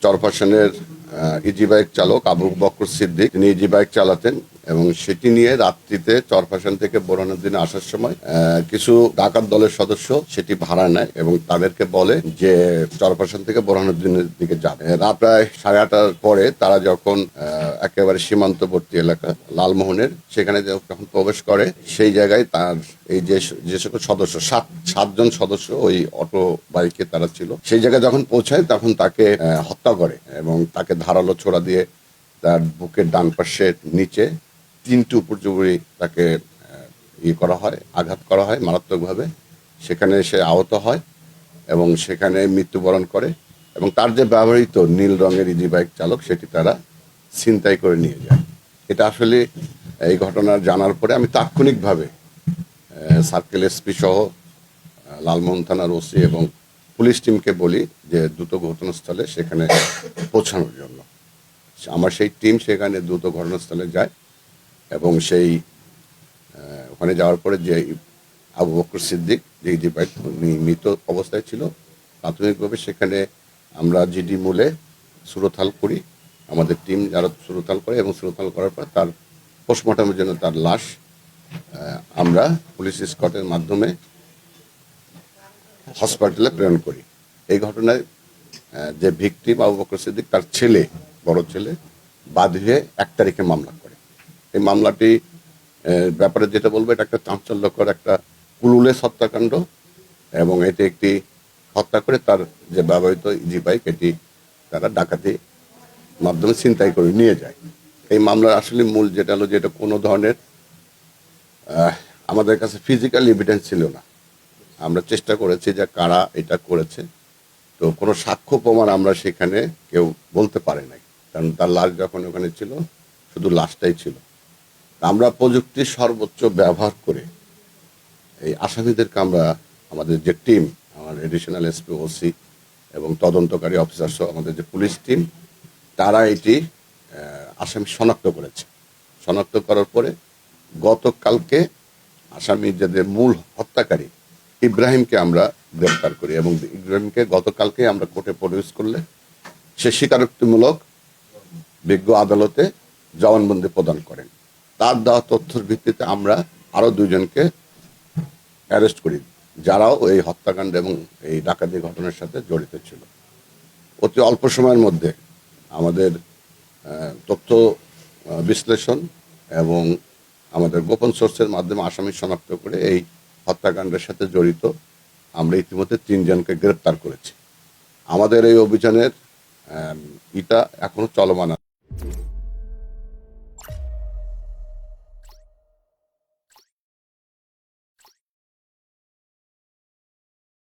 চরফ্যাশনের easy bike চালক আবু বকর সিদ্দিক, তিনি easy bike চালাতেন এবং সেটি নিয়ে রাত্রিতে চরফ্যাশন থেকে বোরহানুদ্দিনে আসার সময় কিছু ডাকাত দলের সদস্য সেটি ভাড়া নেয় এবং তাদেরকে বলে যে চরফ্যাশন থেকে বোরহানুদ্দিনের দিকে যাবে। রাত প্রায় 8:30 পরে তারা যখন একেবারে সীমান্তবর্তী এলাকা লালমোহনের সেখানে যখন প্রবেশ করে, সেই জায়গায় তার এই যে সকল সদস্য সাতজন সদস্য ওই অটো বাইকে তারা ছিল, সেই জায়গায় যখন পৌঁছায় তখন তাকে হত্যা করে এবং তাকে ধারালো ছোড়া দিয়ে তার বুকের ডান পাশের নিচে 3টি উপর্যুপরি তাকে করা হয়, আঘাত করা হয় মারাত্মকভাবে। সেখানে সে আহত হয় এবং সেখানে মৃত্যুবরণ করে এবং তার যে ব্যবহৃত নীল রঙের ইজি বাইক চালক সেটি তারা ছিনতাই করে নিয়ে যায়। এটা আসলে এই ঘটনা জানার পরে আমি তাৎক্ষণিকভাবে সার্কেল এসপি সহ লালমোহন থানার ওসি এবং পুলিশ টিমকে বলি যে দ্রুত ঘটনাস্থলে সেখানে পৌঁছানোর জন্য। আমার সেই টিম সেখানে দ্রুত ঘটনাস্থলে যায় এবং সেই ওখানে যাওয়ার পরে যে আবু বকর সিদ্দিক যে ইজি বাইক মৃত অবস্থায় ছিল, প্রাথমিকভাবে সেখানে আমরা জিডি মূলে সুরতাল করি, আমাদের টিম যারা সুরতাল করে এবং সুরতাল করার পর তার পোস্টমর্টমের জন্য তার লাশ আমরা পুলিশ স্কটের মাধ্যমে হসপিটালে প্রেরণ করি। এই ঘটনায় যে ভিকটিম আবু বকর সিদ্দিক, তার ছেলে, বড় ছেলে বাদী 1 তারিখে মামলা করে। এই মামলাটি ব্যাপারে যেটা বলবো, এটা একটা চাঞ্চল্যকর একটা কুলুলেস হত্যাকাণ্ড এবং এটি একটি হত্যা করে তার যে ব্যবহৃত ইজি বাইক এটি তারা ডাকাতি মাধ্যমে ছিনতাই করে নিয়ে যায়। এই মামলার আসলে মূল যেটা হলো যে এটা কোনো ধরনের আমাদের কাছে ফিজিক্যাল এভিডেন্স ছিল না। আমরা চেষ্টা করেছি যে কারা এটা করেছে, তো কোনো সাক্ষ্য প্রমাণ আমরা সেখানে কেউ বলতে পারে নাই, কারণ তার লাশ যখন ওখানে ছিল শুধু লাশটাই ছিল। আমরা প্রযুক্তির সর্বোচ্চ ব্যবহার করে এই আসামিদেরকে আমরা, আমাদের যে টিম, আমার এডিশনাল এসপি, ওসি এবং তদন্তকারী অফিসার সহ আমাদের যে পুলিশ টিম, তারা এটি আসামি শনাক্ত করেছে। শনাক্ত করার পরে গতকালকে আসামি যাদের মূল হত্যাকারী ইব্রাহিমকে আমরা গ্রেপ্তার করি এবং ইব্রাহিমকে গতকালকে আমরা কোর্টে প্রডিউস করলে সে স্বীকারোক্তিমূলক বিজ্ঞ আদালতে জবানবন্দি প্রদান করেন। তার দেওয়া তথ্যের ভিত্তিতে আমরা আরও 2 জনকে অ্যারেস্ট করি, যারাও এই হত্যাকাণ্ড এবং এই ডাকাতি ঘটনার সাথে জড়িত ছিল। অতি অল্প সময়ের মধ্যে আমাদের তথ্য বিশ্লেষণ এবং আমাদের গোপন সোর্সের মাধ্যমে আসামি শনাক্ত করে এই হত্যাকাণ্ডের সাথে জড়িত আমরা ইতিমধ্যে 3 জনকে গ্রেপ্তার করেছি। আমাদের এই অভিযানের এটা এখনো চলমান।